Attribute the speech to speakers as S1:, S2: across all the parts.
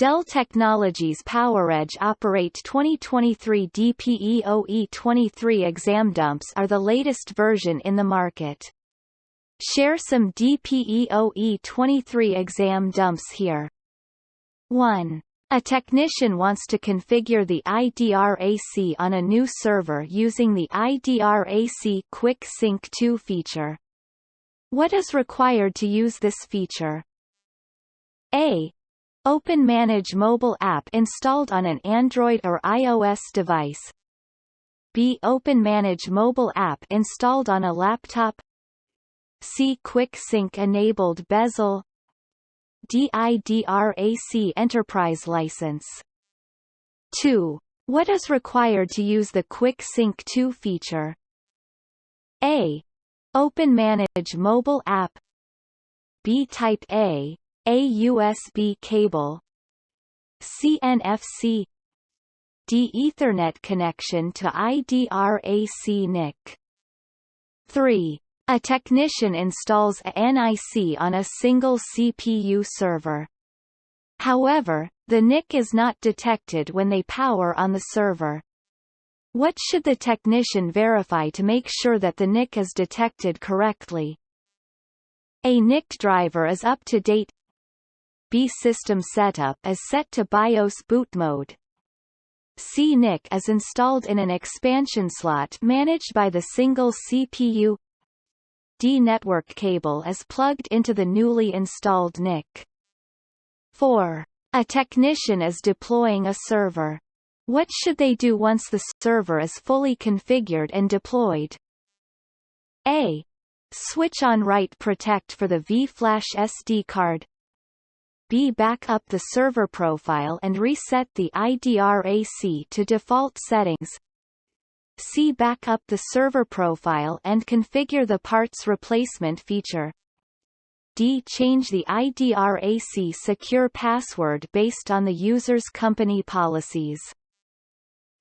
S1: Dell Technologies PowerEdge Operate 2023 D-PE-OE-23 exam dumps are the latest version in the market. Share some D-PE-OE-23 exam dumps here. 1. A technician wants to configure the IDRAC on a new server using the IDRAC Quick Sync 2 feature. What is required to use this feature? A. Open Manage mobile app installed on an Android or iOS device. B. Open Manage mobile app installed on a laptop. C. Quick Sync enabled bezel. D. IDRAC Enterprise license. 2. What is required to use the Quick Sync 2 feature? A. Open Manage mobile app. B. Type A USB cable. C. NFC. D. Ethernet connection to IDRAC NIC. 3. A technician installs a NIC on a single CPU server. However, the NIC is not detected when they power on the server. What should the technician verify to make sure that the NIC is detected correctly? A. NIC driver is up to date. B. System setup is set to BIOS boot mode. C. NIC is installed in an expansion slot managed by the single CPU. D. Network cable is plugged into the newly installed NIC. 4. A technician is deploying a server. What should they do once the server is fully configured and deployed? A. Switch on Write Protect for the V-Flash SD card. B. Back up the server profile and reset the IDRAC to default settings. C. Back up the server profile and configure the parts replacement feature. D. Change the IDRAC secure password based on the user's company policies.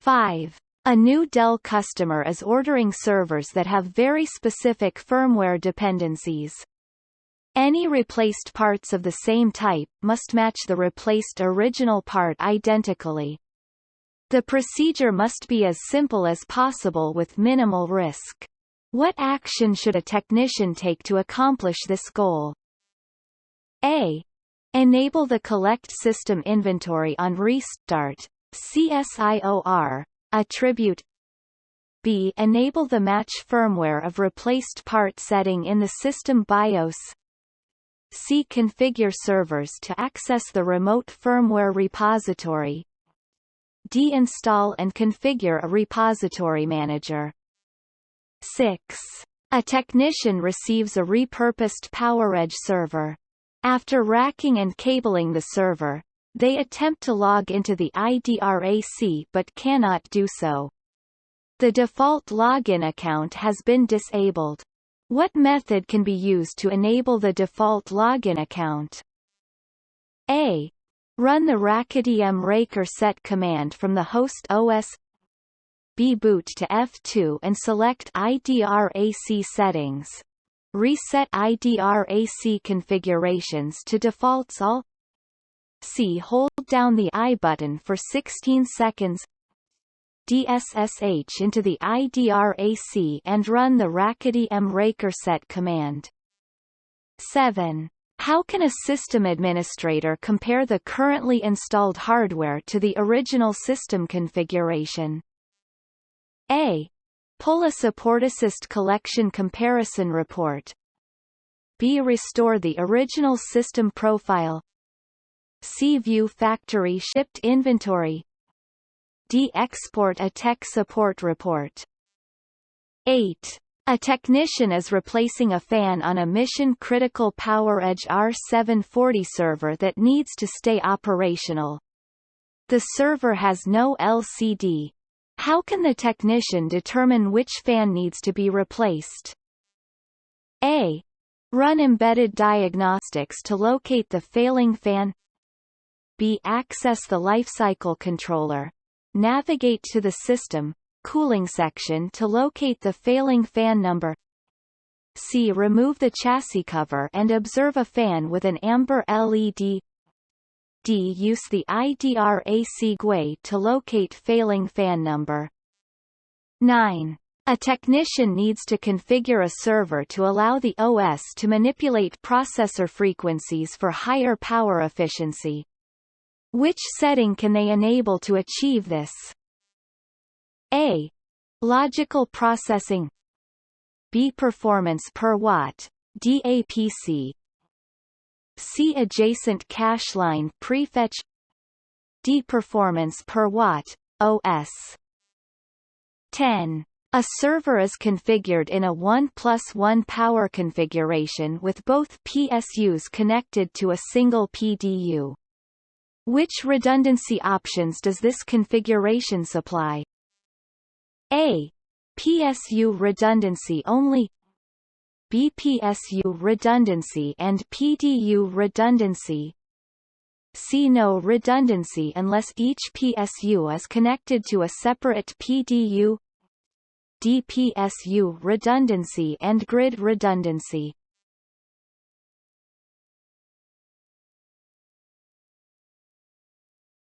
S1: 5. A new Dell customer is ordering servers that have very specific firmware dependencies. Any replaced parts of the same type must match the replaced original part identically. The procedure must be as simple as possible with minimal risk. What action should a technician take to accomplish this goal? A. Enable the Collect System Inventory on restart, CSIOR, attribute. B. Enable the Match Firmware of Replaced Part setting in the system BIOS. C. Configure servers to access the remote firmware repository. D. Install and configure a repository manager. 6. A technician receives a repurposed PowerEdge server. After racking and cabling the server, they attempt to log into the IDRAC but cannot do so. The default login account has been disabled. What method can be used to enable the default login account? A. Run the racketm raker set command from the host OS. B. Boot to F2 and select IDRAC settings. Reset IDRAC configurations to defaults all. C. Hold down the I button for 16 seconds. D. SSH into the IDRAC and run the racketm raker set command. 7. How can a system administrator compare the currently installed hardware to the original system configuration? A. Pull a Support Assist Collection Comparison Report. B. Restore the original system profile. C. View Factory Shipped Inventory. D. Export a Tech Support Report. 8. A technician is replacing a fan on a mission-critical PowerEdge R740 server that needs to stay operational. The server has no LCD. How can the technician determine which fan needs to be replaced? A. Run embedded diagnostics to locate the failing fan. B. Access the lifecycle controller. Navigate to the system cooling section to locate the failing fan number. C. Remove the chassis cover and observe a fan with an amber LED. D. Use the IDRAC GUI to locate failing fan number. 9. A technician needs to configure a server to allow the OS to manipulate processor frequencies for higher power efficiency. Which setting can they enable to achieve this? A. Logical processing. B. Performance per watt, DAPC. C. Adjacent cache line prefetch. D. Performance per watt, OS. 10. A server is configured in a 1+1 power configuration with both PSUs connected to a single PDU. Which redundancy options does this configuration supply? A. PSU redundancy only. B. PSU redundancy and PDU redundancy. C. No redundancy unless each PSU is connected to a separate PDU. D. PSU redundancy and grid redundancy.